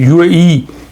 UAE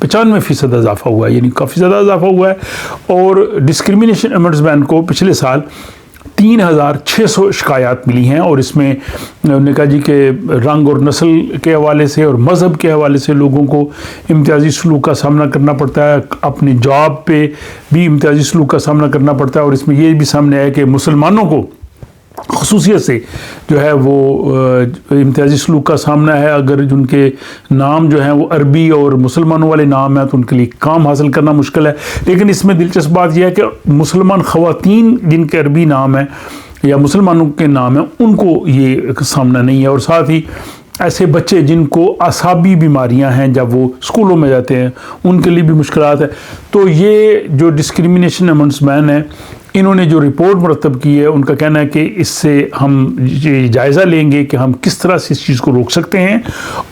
95% اضافہ ہوا ہے، یعنی کافی زیادہ اضافہ ہوا ہے۔ اور ڈسکریمنیشن امبڈسمین کو پچھلے سال 3600 شکایات ملی ہیں، اور اس میں انہوں نے کہا جی کہ رنگ اور نسل کے حوالے سے اور مذہب کے حوالے سے لوگوں کو امتیازی سلوک کا سامنا کرنا پڑتا ہے، اپنے جاب پہ بھی امتیازی سلوک کا سامنا کرنا پڑتا ہے، اور اس میں یہ بھی سامنے آیا کہ مسلمانوں کو خصوصیت سے جو ہے وہ امتیازی سلوک کا سامنا ہے۔ اگر جن کے نام جو ہیں وہ عربی اور مسلمانوں والے نام ہیں تو ان کے لیے کام حاصل کرنا مشکل ہے، لیکن اس میں دلچسپ بات یہ ہے کہ مسلمان خواتین جن کے عربی نام ہیں یا مسلمانوں کے نام ہیں ان کو یہ سامنا نہیں ہے، اور ساتھ ہی ایسے بچے جن کو اعصابی بیماریاں ہیں جب وہ اسکولوں میں جاتے ہیں ان کے لیے بھی مشکلات ہیں۔ تو یہ جو ڈسکریمنیشن امبڈسمین ہے انہوں نے جو رپورٹ مرتب کی ہے، ان کا کہنا ہے کہ اس سے ہم یہ جائزہ لیں گے کہ ہم کس طرح سے اس چیز کو روک سکتے ہیں،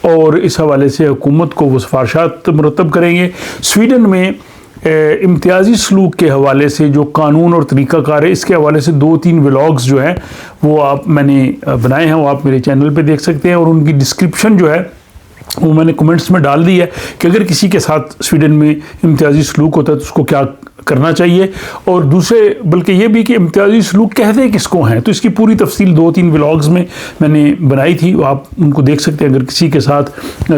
اور اس حوالے سے حکومت کو وہ سفارشات مرتب کریں گے۔ سویڈن میں امتیازی سلوک کے حوالے سے جو قانون اور طریقہ کار ہے، اس کے حوالے سے 2-3 ولاگز جو ہیں وہ میں نے بنائے ہیں، وہ آپ میرے چینل پہ دیکھ سکتے ہیں، اور ان کی ڈسکرپشن جو ہے وہ میں نے کمنٹس میں ڈال دی ہے کہ اگر کسی کے ساتھ سویڈن میں امتیازی سلوک ہوتا ہے تو اس کو کیا کرنا چاہیے، اور دوسرے بلکہ یہ بھی کہ امتیازی سلوک کہتے کس کو ہیں، تو اس کی پوری تفصیل 2-3 ولاگز میں نے بنائی تھی، آپ ان کو دیکھ سکتے ہیں اگر کسی کے ساتھ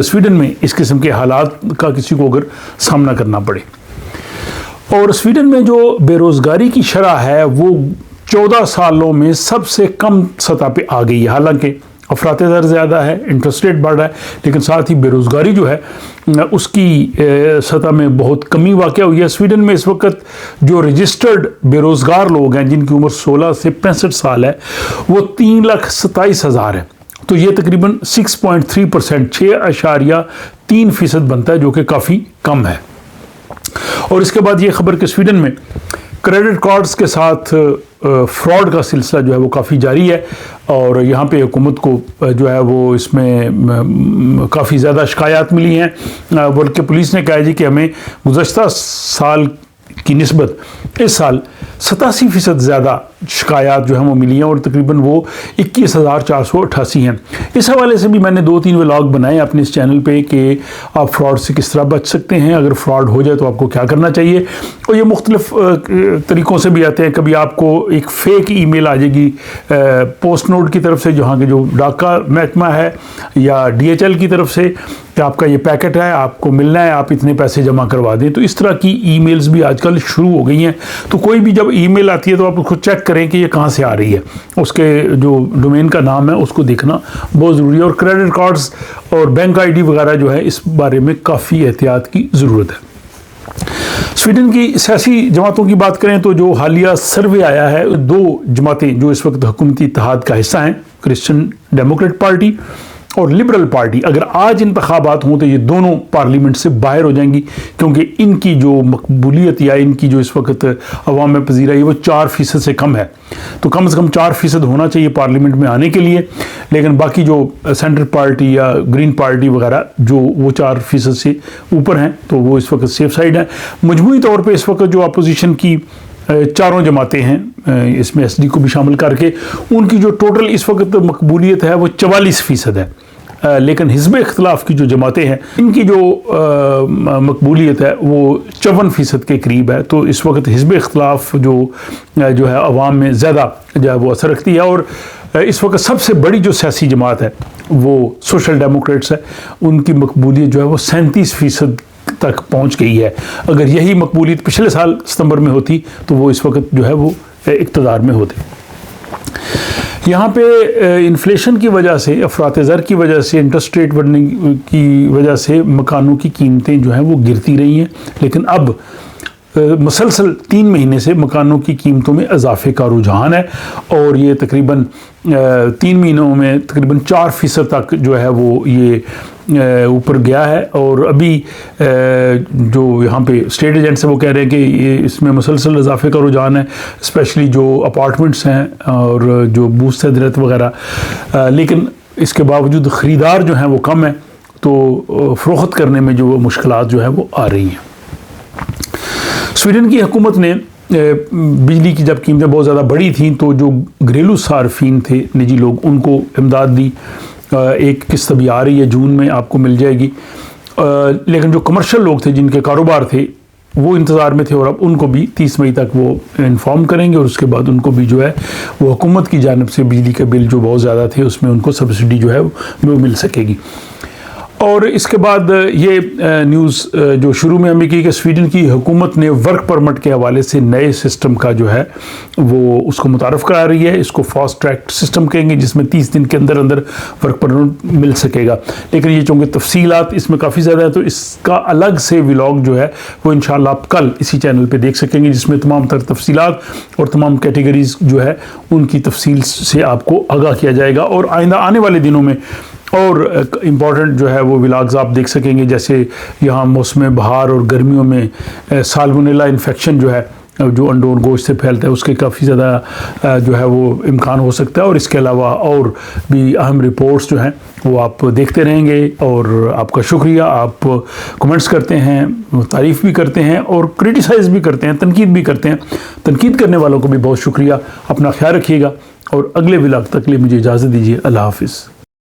سویڈن میں اس قسم کے حالات کا کسی کو اگر سامنا کرنا پڑے۔ اور سویڈن میں جو بے روزگاری کی شرح ہے وہ 14 سالوں میں سب سے کم سطح پہ آ گئی ہے، حالانکہ افراط زر زیادہ ہے، انٹرسٹ ریٹ بڑھ رہا ہے، لیکن ساتھ ہی بے روزگاری جو ہے اس کی سطح میں بہت کمی واقع ہوئی ہے۔ سویڈن میں اس وقت جو رجسٹرڈ بے روزگار لوگ ہیں جن کی عمر 16 سے 65 سال ہے وہ 3,27,000 ہے، تو یہ تقریباً 6.3%، 6.3% بنتا ہے، جو کہ کافی کم ہے۔ اور اس کے بعد یہ خبر کہ سویڈن میں کریڈٹ کارڈز کے ساتھ فراڈ کا سلسلہ جو ہے وہ کافی جاری ہے، اور یہاں پہ حکومت کو جو ہے وہ اس میں کافی زیادہ شکایات ملی ہیں، بلکہ پولیس نے کہا جی کہ ہمیں گزشتہ سال کی نسبت اس سال 87% زیادہ شکایات جو ہیں وہ ملی ہیں، اور تقریباً وہ 21,488 ہیں۔ اس حوالے سے بھی میں نے 2-3 ولاگ بنائے اپنے اس چینل پہ کہ آپ فراڈ سے کس طرح بچ سکتے ہیں، اگر فراڈ ہو جائے تو آپ کو کیا کرنا چاہیے، اور یہ مختلف طریقوں سے بھی آتے ہیں۔ کبھی آپ کو ایک فیک ای میل آ جائے گی پوسٹ نوٹ کی طرف سے، جہاں کے جو ڈاکہ محکمہ ہے، یا DHL کی طرف سے کہ آپ کا یہ پیکٹ ہے، آپ کو ملنا ہے، آپ اتنے پیسے جمع کروا دیں۔ تو اس طرح کی ای میلز بھی آج کل شروع ہو گئی ہیں، تو کوئی بھی جب ای میل آتی ہے تو آپ اس کو چیک کریں کہ یہ کہاں سے آ رہی ہے، اس کے جو ڈومین کا نام ہے اس کو دیکھنا بہت ضروری ہے، اور کریڈٹ کارڈز اور بینک ID وغیرہ جو ہے اس بارے میں کافی احتیاط کی ضرورت ہے۔ سویڈن کی سیاسی جماعتوں کی بات کریں تو جو حالیہ سروے آیا ہے، 2 جماعتیں جو اس وقت حکومتی اتحاد کا حصہ ہیں، کرسچن ڈیموکریٹ پارٹی اور لبرل پارٹی، اگر آج انتخابات ہوں تو یہ دونوں پارلیمنٹ سے باہر ہو جائیں گی، کیونکہ ان کی جو مقبولیت یا ان کی جو اس وقت عوام میں پذیرائی ہے وہ 4% سے کم ہے، تو کم از کم 4% ہونا چاہیے پارلیمنٹ میں آنے کے لیے، لیکن باقی جو سینٹر پارٹی یا گرین پارٹی وغیرہ جو وہ 4% سے اوپر ہیں تو وہ اس وقت سیف سائڈ ہیں۔ مجموعی طور پہ اس وقت جو اپوزیشن کی 4 جماعتیں ہیں، اس میں SD کو بھی شامل کر کے، ان کی جو ٹوٹل اس وقت مقبولیت ہے وہ 44% ہے، لیکن حزب اختلاف کی جو جماعتیں ہیں ان کی جو مقبولیت ہے وہ 54% کے قریب ہے، تو اس وقت حزب اختلاف جو ہے عوام میں زیادہ جو ہے وہ اثر رکھتی ہے، اور اس وقت سب سے بڑی جو سیاسی جماعت ہے وہ سوشل ڈیموکریٹس ہے، ان کی مقبولیت جو ہے وہ 37% تک پہنچ گئی ہے۔ اگر یہی مقبولیت پچھلے سال ستمبر میں ہوتی تو وہ اس وقت جو ہے وہ اقتدار میں ہوتے۔ یہاں پہ انفلیشن کی وجہ سے، افراط زر کی وجہ سے، انٹرسٹ ریٹ بڑھنے کی وجہ سے مکانوں کی قیمتیں جو ہیں وہ گرتی رہی ہیں، لیکن اب مسلسل 3 مہینے سے مکانوں کی قیمتوں میں اضافے کا رجحان ہے، اور یہ تقریباً 3 مہینوں میں تقریباً 4% تک جو ہے وہ یہ اوپر گیا ہے، اور ابھی جو یہاں پہ اسٹیٹ ایجنٹس ہیں وہ کہہ رہے ہیں کہ یہ اس میں مسلسل اضافے کا رجحان ہے، اسپیشلی جو اپارٹمنٹس ہیں اور جو بوس صدرت وغیرہ، لیکن اس کے باوجود خریدار جو ہیں وہ کم ہیں، تو فروخت کرنے میں جو مشکلات جو ہیں وہ آ رہی ہیں۔ سویڈن کی حکومت نے بجلی کی جب قیمتیں بہت زیادہ بڑھی تھیں تو جو گھریلو صارفین تھے، نجی لوگ، ان کو امداد دی، ایک قسط بھی آ رہی ہے، جون میں آپ کو مل جائے گی، لیکن جو کمرشل لوگ تھے جن کے کاروبار تھے وہ انتظار میں تھے، اور اب ان کو بھی 30 مئی تک وہ انفارم کریں گے، اور اس کے بعد ان کو بھی جو ہے وہ حکومت کی جانب سے بجلی کے بل جو بہت زیادہ تھے اس میں ان کو سبسڈی جو ہے وہ مل سکے گی۔ اور اس کے بعد یہ نیوز جو شروع میں ہمیں کی کہ سویڈن کی حکومت نے ورک پرمٹ کے حوالے سے نئے سسٹم کا جو ہے وہ اس کو متعارف کرا رہی ہے۔ اس کو فاسٹ ٹریک سسٹم کہیں گے، جس میں 30 دن کے اندر اندر ورک پرمٹ مل سکے گا۔ لیکن یہ چونکہ تفصیلات اس میں کافی زیادہ ہیں، تو اس کا الگ سے ولاگ جو ہے وہ انشاءاللہ آپ کل اسی چینل پہ دیکھ سکیں گے، جس میں تمام تر تفصیلات اور تمام کیٹیگریز جو ہے ان کی تفصیل سے آپ کو آگاہ کیا جائے گا۔ اور آئندہ آنے والے دنوں میں اور امپورٹنٹ جو ہے وہ ولاگز آپ دیکھ سکیں گے، جیسے یہاں موسم بہار اور گرمیوں میں سالمونیلا انفیکشن جو ہے جو انڈوں اور گوشت سے پھیلتا ہے اس کے کافی زیادہ جو ہے وہ امکان ہو سکتا ہے۔ اور اس کے علاوہ اور بھی اہم رپورٹس جو ہیں وہ آپ دیکھتے رہیں گے۔ اور آپ کا شکریہ، آپ کمنٹس کرتے ہیں، تعریف بھی کرتے ہیں اور کرٹیسائز بھی کرتے ہیں، تنقید بھی کرتے ہیں۔ تنقید کرنے والوں کو بھی بہت شکریہ۔ اپنا خیال رکھیے گا اور اگلے ولاگ تک لیے مجھے اجازت دیجیے۔ اللہ حافظ۔